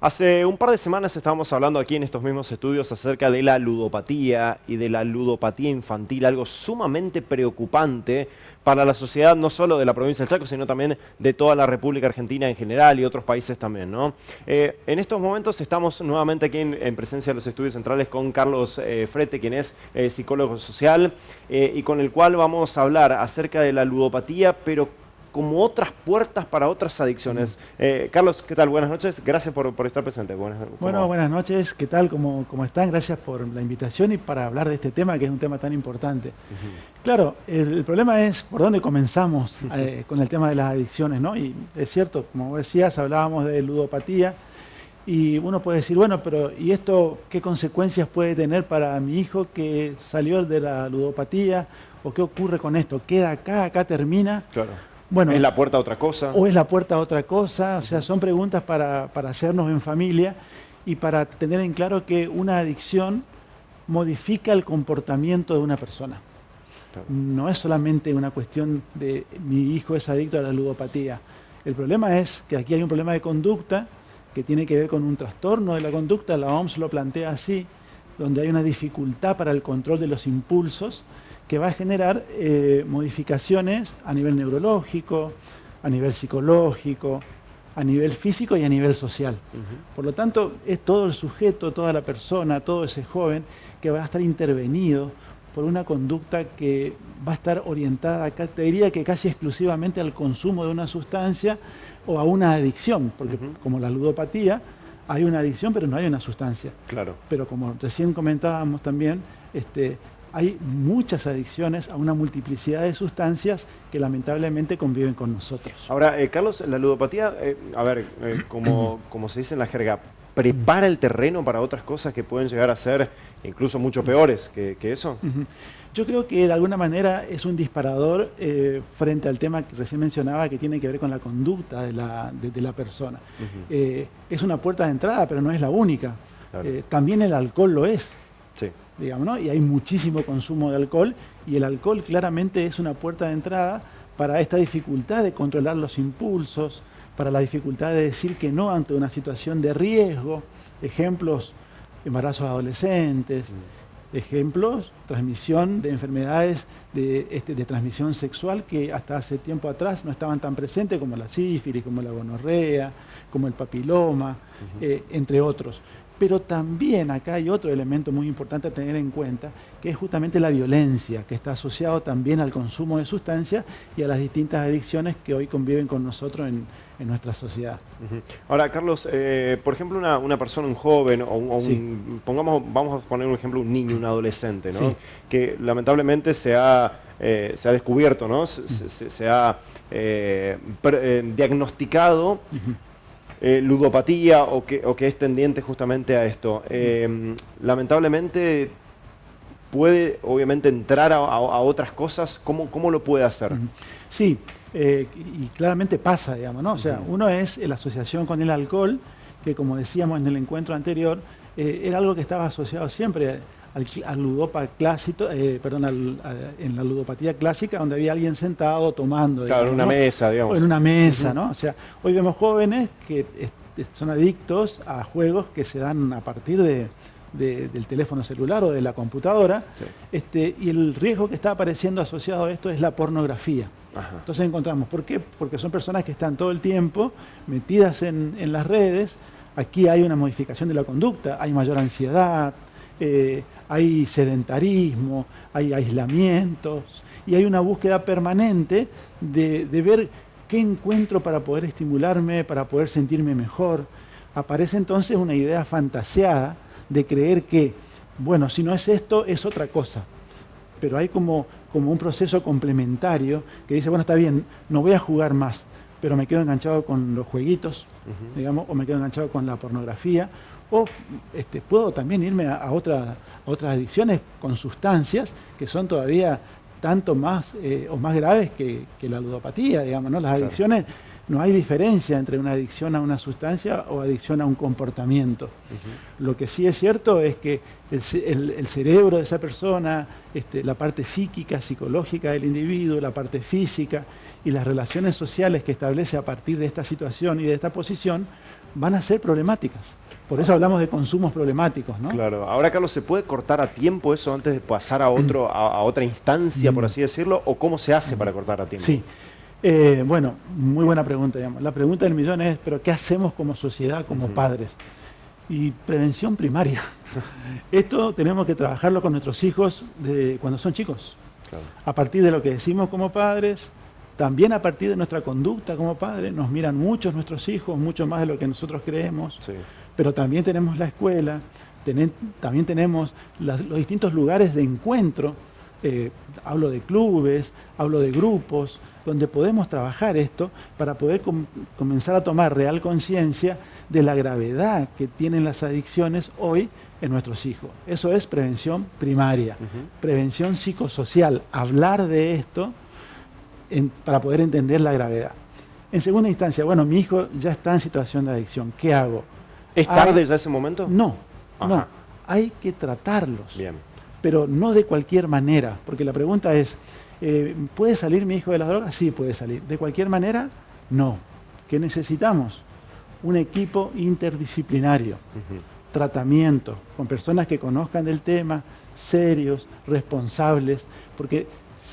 Hace un par de semanas estábamos hablando aquí en estos mismos estudios acerca de la ludopatía y de la ludopatía infantil, algo sumamente preocupante para la sociedad, no solo de la provincia del Chaco, sino también de toda la República Argentina en general y otros países también, ¿no? En estos momentos estamos nuevamente aquí en presencia de los estudios centrales con Carlos Frete, quien es psicólogo social, y con el cual vamos a hablar acerca de la ludopatía, pero como otras puertas para otras adicciones. Carlos, ¿qué tal? Buenas noches. Gracias por estar presente. Buenas noches. ¿Qué tal? ¿Cómo están? Gracias por la invitación y para hablar de este tema, que es un tema tan importante. Claro, el problema es por dónde comenzamos con el tema de las adicciones, ¿no? Y es cierto, como decías, hablábamos de ludopatía y uno puede decir, bueno, pero ¿y esto qué consecuencias puede tener para mi hijo que salió de la ludopatía? ¿O qué ocurre con esto? ¿Queda acá termina? Claro. Bueno, ¿es la puerta a otra cosa? ¿O es la puerta a otra cosa? O sea, son preguntas para hacernos en familia y para tener en claro que una adicción modifica el comportamiento de una persona. Claro. No es solamente una cuestión de mi hijo es adicto a la ludopatía. El problema es que aquí hay un problema de conducta que tiene que ver con un trastorno de la conducta, la OMS lo plantea así, donde hay una dificultad para el control de los impulsos, que va a generar modificaciones a nivel neurológico, a nivel psicológico, a nivel físico y a nivel social. Por lo tanto, es todo el sujeto, toda la persona, todo ese joven que va a estar intervenido por una conducta que va a estar orientada, te diría que casi exclusivamente al consumo de una sustancia o a una adicción, porque como la ludopatía, hay una adicción pero no hay una sustancia. Claro. Pero como recién comentábamos también, hay muchas adicciones a una multiplicidad de sustancias que lamentablemente conviven con nosotros. Ahora, Carlos, la ludopatía, como se dice en la jerga, ¿prepara el terreno para otras cosas que pueden llegar a ser incluso mucho peores que eso? Yo creo que de alguna manera es un disparador frente al tema que recién mencionaba, que tiene que ver con la conducta de la persona. Es una puerta de entrada, pero no es la única. Claro. También el alcohol lo es. Sí. Digamos, ¿no? Y hay muchísimo consumo de alcohol y el alcohol claramente es una puerta de entrada para esta dificultad de controlar los impulsos, para la dificultad de decir que no ante una situación de riesgo. Ejemplos, embarazos adolescentes, ejemplos, transmisión de enfermedades de transmisión sexual que hasta hace tiempo atrás no estaban tan presentes, como la sífilis, como la gonorrea, como el papiloma, entre otros. Pero también acá hay otro elemento muy importante a tener en cuenta, que es justamente la violencia, que está asociado también al consumo de sustancias y a las distintas adicciones que hoy conviven con nosotros en nuestra sociedad. Ahora, Carlos, por ejemplo, una persona, un joven, vamos a poner un ejemplo, un niño, un adolescente, ¿no? Sí. Que lamentablemente se ha descubierto, ¿no? Se ha diagnosticado ludopatía o que es tendiente justamente a esto. Lamentablemente puede obviamente entrar a otras cosas. ¿Cómo lo puede hacer? Sí, y claramente pasa, digamos, ¿no? O sea, uno es la asociación con el alcohol, que como decíamos en el encuentro anterior, era algo que estaba asociado siempre al ludopa clásico, en la ludopatía clásica, donde había alguien sentado tomando. Claro, en una mesa, digamos. O en una mesa, ¿no? O sea, hoy vemos jóvenes que son adictos a juegos que se dan a partir del teléfono celular o de la computadora, sí. Y el riesgo que está apareciendo asociado a esto es la pornografía. Ajá. Entonces encontramos, ¿por qué? Porque son personas que están todo el tiempo metidas en las redes. Aquí hay una modificación de la conducta, hay mayor ansiedad, hay sedentarismo, hay aislamientos y hay una búsqueda permanente de ver qué encuentro para poder estimularme, para poder sentirme mejor. Aparece entonces una idea fantaseada de creer que, bueno, si no es esto, es otra cosa. Pero hay como un proceso complementario que dice, bueno, está bien, no voy a jugar más, pero me quedo enganchado con los jueguitos, digamos, o me quedo enganchado con la pornografía, o puedo también irme a otras adicciones con sustancias que son todavía tanto más o más graves que la ludopatía, digamos, ¿no? Las adicciones, no hay diferencia entre una adicción a una sustancia o adicción a un comportamiento. Lo que sí es cierto es que el cerebro de esa persona, la parte psíquica, psicológica del individuo, la parte física y las relaciones sociales que establece a partir de esta situación y de esta posición, van a ser problemáticas. Por eso hablamos de consumos problemáticos, ¿no? Claro. Ahora, Carlos, ¿se puede cortar a tiempo eso antes de pasar a otra instancia, por así decirlo? ¿O cómo se hace para cortar a tiempo? Sí. Bueno, muy buena pregunta, digamos. La pregunta del millón es, ¿pero qué hacemos como sociedad, como padres? Y prevención primaria. Esto tenemos que trabajarlo con nuestros hijos cuando son chicos. Claro. A partir de lo que decimos como padres, también a partir de nuestra conducta como padres. Nos miran muchos nuestros hijos, mucho más de lo que nosotros creemos. Sí. Pero también tenemos la escuela, también tenemos los distintos lugares de encuentro. Hablo de clubes, hablo de grupos, donde podemos trabajar esto para poder comenzar a tomar real conciencia de la gravedad que tienen las adicciones hoy en nuestros hijos. Eso es prevención primaria, prevención psicosocial, hablar de esto para poder entender la gravedad. En segunda instancia, bueno, mi hijo ya está en situación de adicción, ¿qué hago? ¿Es tarde ya ese momento? No, no, hay que tratarlos. Bien. Pero no de cualquier manera, porque la pregunta es, ¿puede salir mi hijo de la droga? Sí, puede salir. ¿De cualquier manera? No. ¿Qué necesitamos? Un equipo interdisciplinario, tratamiento, con personas que conozcan del tema, serios, responsables, porque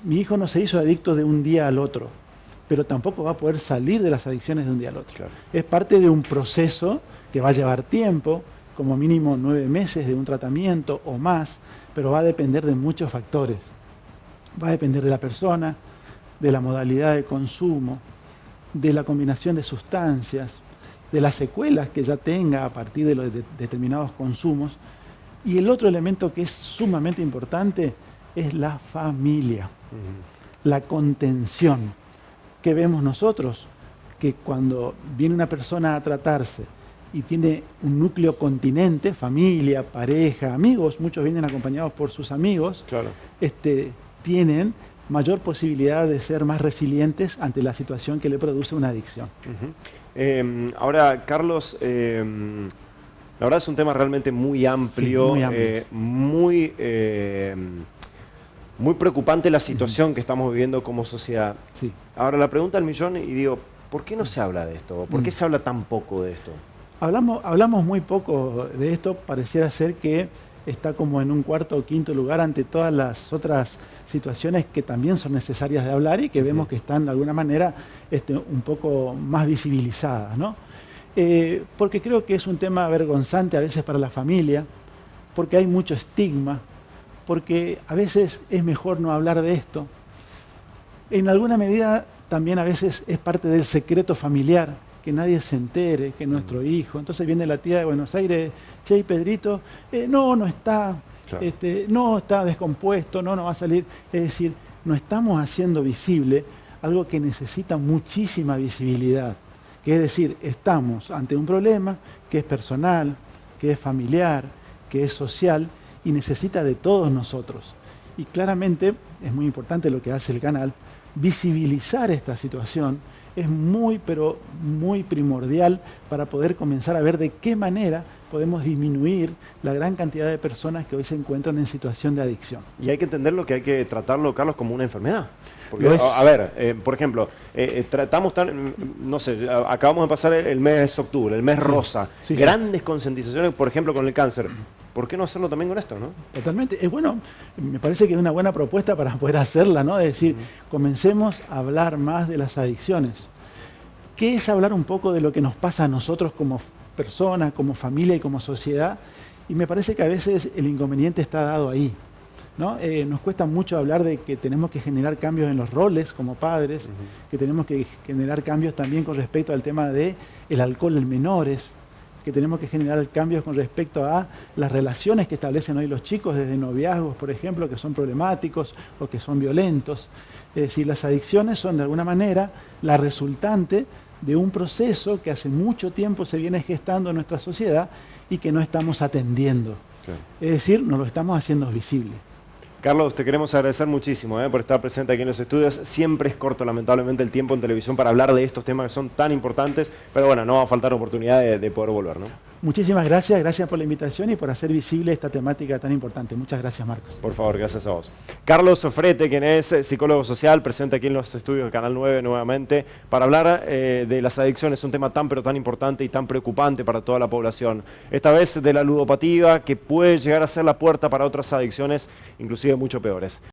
mi hijo no se hizo adicto de un día al otro, pero tampoco va a poder salir de las adicciones de un día al otro. Claro. Es parte de un proceso que va a llevar tiempo, como mínimo 9 meses de un tratamiento o más, pero va a depender de muchos factores. Va a depender de la persona, de la modalidad de consumo, de la combinación de sustancias, de las secuelas que ya tenga a partir de los determinados consumos. Y el otro elemento que es sumamente importante es la familia, la contención. ¿Qué vemos nosotros? Que cuando viene una persona a tratarse y tiene un núcleo continente, familia, pareja, amigos, muchos vienen acompañados por sus amigos, claro. Tienen mayor posibilidad de ser más resilientes ante la situación que le produce una adicción. Ahora, Carlos, la verdad es un tema realmente muy amplio, sí, muy preocupante la situación que estamos viviendo como sociedad. Sí. Ahora, la pregunta del millón, y digo, ¿por qué no se habla de esto? ¿Por qué se habla tan poco de esto? Hablamos muy poco de esto, pareciera ser que está como en un cuarto o quinto lugar ante todas las otras situaciones que también son necesarias de hablar y que vemos que están de alguna manera un poco más visibilizadas, ¿no? Porque creo que es un tema vergonzante a veces para la familia, porque hay mucho estigma, porque a veces es mejor no hablar de esto. En alguna medida también a veces es parte del secreto familiar, que nadie se entere, que nuestro hijo. Entonces viene la tía de Buenos Aires, che, ¿y Pedrito? No está, claro. No está descompuesto, no va a salir. Es decir, no estamos haciendo visible algo que necesita muchísima visibilidad. Que es decir, estamos ante un problema que es personal, que es familiar, que es social y necesita de todos nosotros. Y claramente es muy importante lo que hace el canal, visibilizar esta situación. Es muy, pero muy primordial para poder comenzar a ver de qué manera podemos disminuir la gran cantidad de personas que hoy se encuentran en situación de adicción. Y hay que entenderlo, que hay que tratarlo, Carlos, como una enfermedad. Porque, a ver, por ejemplo, tratamos no sé, acabamos de pasar el mes de octubre, el mes rosa, grandes concientizaciones, por ejemplo, con el cáncer. ¿Por qué no hacerlo también con esto, no? Totalmente. Es bueno, me parece que es una buena propuesta para poder hacerla, ¿no? Es decir, comencemos a hablar más de las adicciones. ¿Qué es hablar un poco de lo que nos pasa a nosotros como personas, como familia y como sociedad? Y me parece que a veces el inconveniente está dado ahí, ¿no? Nos cuesta mucho hablar de que tenemos que generar cambios en los roles como padres, que tenemos que generar cambios también con respecto al tema del alcohol en menores, que tenemos que generar cambios con respecto a las relaciones que establecen hoy los chicos desde noviazgos, por ejemplo, que son problemáticos o que son violentos. Es decir, las adicciones son de alguna manera la resultante de un proceso que hace mucho tiempo se viene gestando en nuestra sociedad y que no estamos atendiendo. Claro. Es decir, no lo estamos haciendo visible. Carlos, te queremos agradecer muchísimo por estar presente aquí en los estudios. Siempre es corto, lamentablemente, el tiempo en televisión para hablar de estos temas que son tan importantes, pero bueno, no va a faltar oportunidad de poder volver, ¿no? Muchísimas gracias, gracias por la invitación y por hacer visible esta temática tan importante. Muchas gracias, Marcos. Por favor, gracias a vos. Carlos Sofrete, quien es psicólogo social, presente aquí en los estudios de Canal 9 nuevamente, para hablar de las adicciones, un tema tan pero tan importante y tan preocupante para toda la población. Esta vez de la ludopatía, que puede llegar a ser la puerta para otras adicciones, inclusive mucho peores.